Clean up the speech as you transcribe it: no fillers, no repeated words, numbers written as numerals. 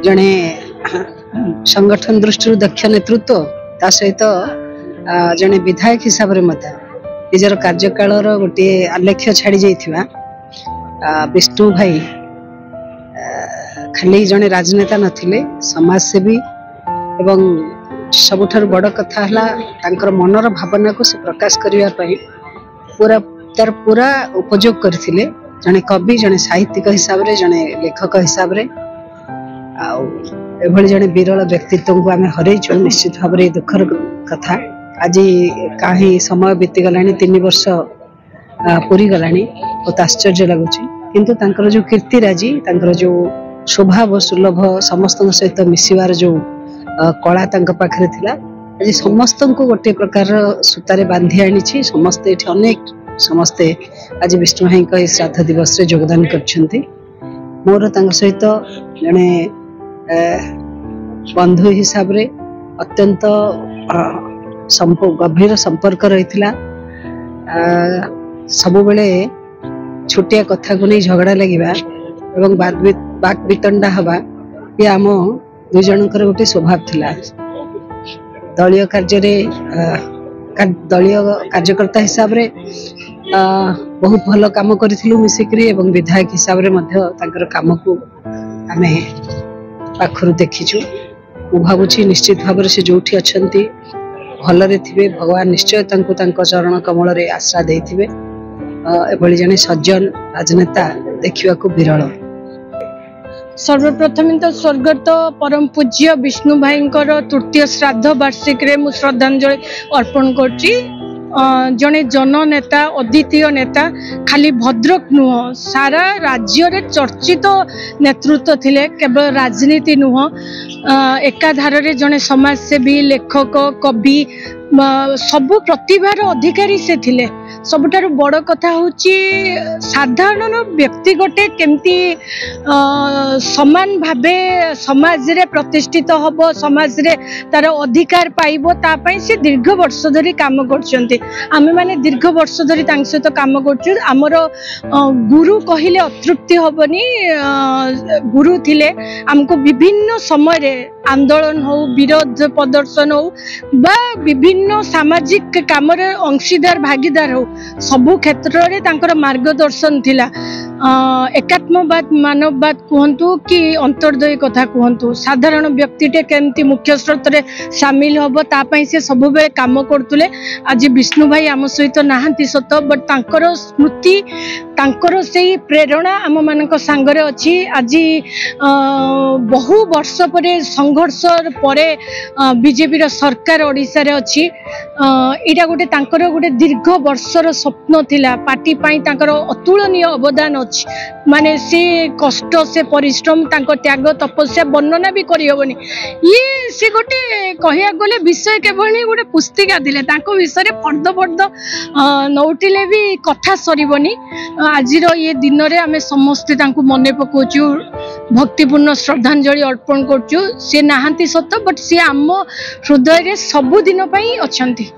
जड़े संगठन दृष्टि दक्ष नेतृत्व ता सहित जड़े विधायक हिसाब से निजर कार्यकाल गोटे आलेख्य छाड़ी जाइथिबा विष्णु भाई खाली जड़े राजनेता नथिले समाजसेवी एवं सबुठार बड़ कथा है मनर भावना को से प्रकाश करने पूरा तार पूरा उपयोग करथिले जड़े कवि जड़े साहित्यिक हिसाब से जड़े लेखक हिसाब से एभली जड़े विरल व्यक्तित्व को आम हरइचु निश्चित भाव में दुखर कथा आज कहीं समय बीतीगला 3 वर्ष पूरी गला बहुत आश्चर्य लगुच किंतु तांकर जो कीर्तिराजी तांकर जो स्वभाव सुलभ समस्त सहित मिसबार जो कला तांक पाखरे थिला आज समस्त को गोटे प्रकार सूतारे बांधी आनी समस्ते अनेक समस्ते आज विष्णु भाई श्राद्ध दिवस रे योगदान करछंती मोर तांक सहित जने बंधु हिसाब रे अत्यंत गभीर संपर्क रही सबु बेले छोटिया कथा को नहीं झगड़ा लगिबा एवं बाक वितंडा हवा ये आम दुई जनकर गोटे स्वभाव थिला दलीय कार्य दलीय कार्यकर्ता हिसाब रे बहुत भल काम करिथिलु मिसिकरी एवं विधायक हिसाब रे मध्य तांकर काम को आमे पाखरु देखिछु मु भाबुछि निश्चित भाव से जोठी अछंती भलरे थिबे भगवान निश्चय तांको तांको चरण कमल रे आश्रा देथिबे एभली जने सज्जन राजनेता देखिबा को विरल। सर्वप्रथम तो स्वर्गत परम पूज्य विष्णु भाई तृतीय श्राद्ध वार्षिक रे मु श्रद्धांजलि अर्पण करछि। जने जननेता अद्वितीय नेता खाली भद्रक नुह सारा राज्य रे चर्चित नेतृत्व थिले केवल राजनीति नुह एकाधार रे जने समाजसेवी लेखक कवि सबु प्रतिभार अधिकारी से थिले। सबुठार बड़ कथा होची साधारण व्यक्ति गोटे केमती समान भावे समाज रे प्रतिष्ठित हबो समाज रे तार अधिकार पाइबो ता पई से दीर्घ वर्ष धरी काम करछंती। आमे माने दीर्घ वर्ष धरी तांक सहित काम करछु। हमर गुरु कहिले अतृप्ति हबनी गुरु थिले हमको विभिन्न समय रे आंदोलन हो विरोध प्रदर्शन हो बा विभिन्न सामाजिक काम रे अंशीदार भागीदार हो सबु क्षेत्र रे तांकर मार्गदर्शन थिला। एकात्मवाद मानववाद कहतु कि अंतर्दयी कथा कहतु साधारण व्यक्तिटे केमती मुख्य स्रोत रे सामिल हबो ता पई से सब बेले काम करतुले। आज विष्णु भाई आम सहित नाहांती सत बट तांकर स्मृति तांकर सेही प्रेरणा आम मानक सांगरे अछि। आज बहु वर्ष परे संघर्ष परे बीजेपी रो सरकार ओडिसा रे अछि। एटा गोटे तांकर गोटे दीर्घ वर्षर स्वप्न थिला पार्टी पई तांकर अतुलनीय अवदान अछि माने से कष्ट से परिश्रम तांको त्याग तपस्या वर्णना भी करि होबनी। ये से गोटे कहिया गले विषय केवल गोटे पुस्तिका दिले तांको विषय रे फर्द नौटिले भी कथा सरीबनी। आजिर ये दिन रे आमे समस्त तांको मने पकोचु भक्तिपूर्ण श्रद्धांजलि अर्पण करछु। से नाहांती सत बट से आम हृदय रे सब दिन पई अछंती।